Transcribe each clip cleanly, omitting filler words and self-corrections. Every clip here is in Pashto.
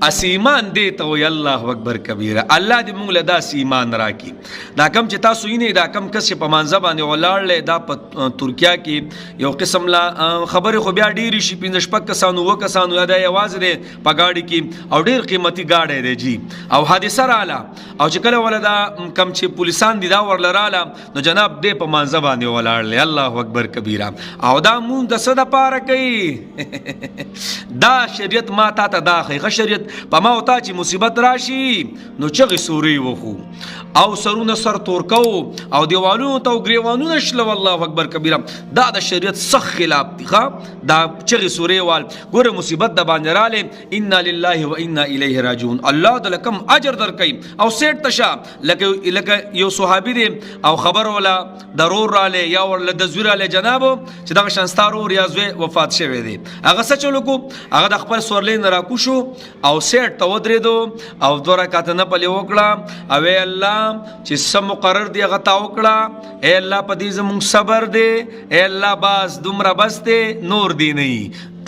اس ایمان دیتا وی الله اکبر کبیره. الله دې موږ له داسې ایمان راکړي. دا کم چې تاسو یې دا کم کس چې په مانځه باندې ولاړ دی دا په ترکیه کې یو قسم لا خبرې خو بیا ډېرې شي 15 کسانو 9 کسانو یا دا یوازې دی په ګاډي کې او ډېر قیمتي ګاډی دی جی او حادثه رااله او چې کله ولا دا کم چې پولیسان دي دا ورله رااله نو جناب دې په مانځه باندې ولاړ دی. الله اکبر کبیره. او دا مونږ د څه دپاره کوي؟ دا شریعت ما تا ته دا ښیي ښه شریعت په ما او تا چې مصیبت راشي نو چغې سورې وخو او سرونه سر تور کو او دیوالونو ته ګریوانونه شله. والله اکبر کبیره. دا د شریعت سخت خلاف دي ښه دا چغې سورې وال ګوره مصیبت د باندې رالی انا لله و انا الیه راجعون. الله د لکم اجر درکوي او سیټ تشه لکه یو صحابي دی او خبر ولا ضرور رالی یا ورله د زوی رالی جنابو چې دغه شان ستا رور یا زوی وفات شوی دی هغه څه چلو کو هغه د خپل سورلۍ نه راکوشو او سیټ ته ودرېدو او 2 رکعته نفل یې وکړه او ای الله چې څه مقرر دی هغه تا وکړه. ای الله په دې زمونږ صبر دی. ای الله باز دومره بس دی نور دی نه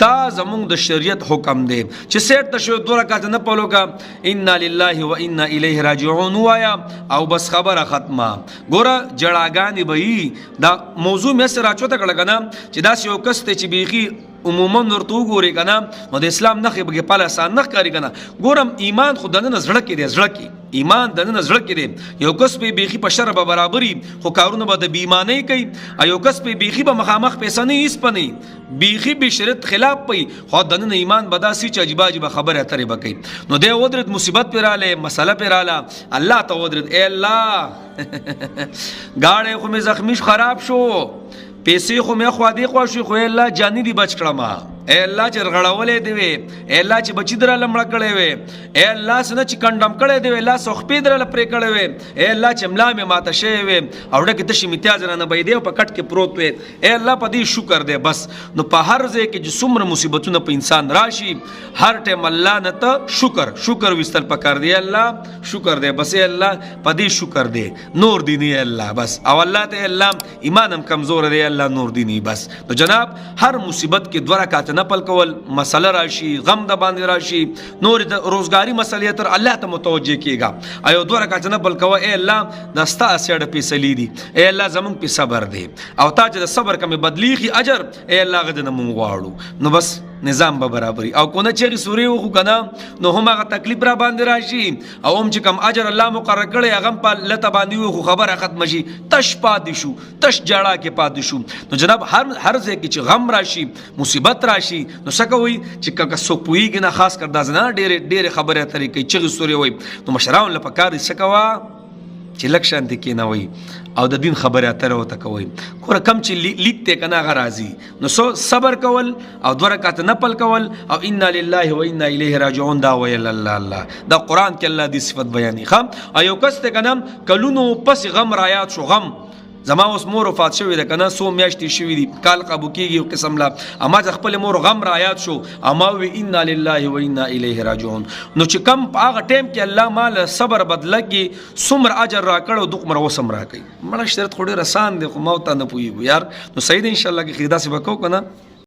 تا زمونږ د شریعت حکم دی چې سیټ ته شو 2 رکعته نفل وکړه انا لله و انا الیه راجعون وایا او بس خبره ختمه. ګوره جړاګانې به یي دا موضوع مې سره راچوته کړه که نه چې داسې یو کس دی چې بیخي عموما ورته وګورې که نه نو د اسلام نښې به پل اسان نه ښکاري که نه. ګورم ایمان خو دننه زړه کې دی زړه کې ایمان دننه زړه کې دی. یو کس به بیخي په شر به برابري خو کارونه به د بېایمانۍ کوي او یو کس به بیخي به مخامخ پیسه نه هېڅ په نه بیخي بې شریعت خلاف پوي خو دننه ایمان به داسې چې عجیبه عجیبه خبرې اترې به کوي. نو دی ودرېد مصیبت پرې رالی مسله پرې راله الله ته ودرېد ای الله ګاډی خو مې زخمي خراب شو پیسې خو مې خوا دې خوا شوې خو ای الله جاني دې بچ کړم. ای الله چې رغړولې دی وې ای الله چې بچی دراله مړه کړې وې ای الله څه نه چې کنډم کړی دی وې الله څه خپې دراله پرې کړی وې ای الله چې ملا مې ماته شوې وې او ډکې تشې امتیاز رانه بهیدې او په کټ کې پروت وې ای الله په دې شکر دی بس. نو په هر ځای کې چې څومره مصیبتونه په انسان راشي هر ټایم الله نه ته شکر ویستل پکار دی. الله شکر دی بس ای الله په دې شکر دی نور دی نه الله بس او الله ته الله ایمان هم کمزور دی الله نور دی نه بس. نو جناب هر مصیبت کې 2 رکعات نفل کول مسله راشي غم د باندې راشي نور د روزګاری مسلې تر الله ته متوجه کیږي ایو 2 رکعات نفل کوه ای الله دستا اسړه پیسلی دي ای الله زمون په صبر دی او تا چې د صبر کمه بدلیږي اجر ای الله غدنه مونږ واړو. نو بس نظام به برابري او کو نه چېږي سورې وخو که نه نو هم هغه تکلیف را باندې راشي او هم چې کم اجر الله مقرر کړی هغه هم په لته باندې وي خو خبره ختمه شي تش پاتې شو تش جړه کې پاتې شو. نو جناب هر ځای کې چې غم راشي مصیبت راشي نو څه کوئ چې که څوک پوهېږي نه خاص کر دا زنانه ډېرې خبرې اترې کوي چغې سورې وایي نو مشرانو له پکار دي څه کوه چې لږ شانتې کېنوئ او د دین خبرې اترې ورته کوئ. ګوره کم چې لیک دی که نه هغه راځي نو صبر کول او 2 رکعات نفل کول او انا لله و انا الیه راجعون دا ویل الله الله دا قرآن کې الله دې صفت بیانوي ښه. او یو کس دی که نه کلونو پسې غم رایاد شو غم زما اوس مور وفات شوې ده که نه 100 میاشتې شوي دي کال قبو کېږي یو قسم لا اما چې خپل مور غم را یاد شو اما وی انا لله و انا الیه راجعون. نو چې کم په هغه ټایم کې الله مال صبر بدله کې څومره اجر را کړو دومره وسم را کوي. مړه شرط خو ډېر اسان دی خو ما ورته نه پوهېږو یار. نو صحیح دی انشاءالله کې داسې به کوو که نه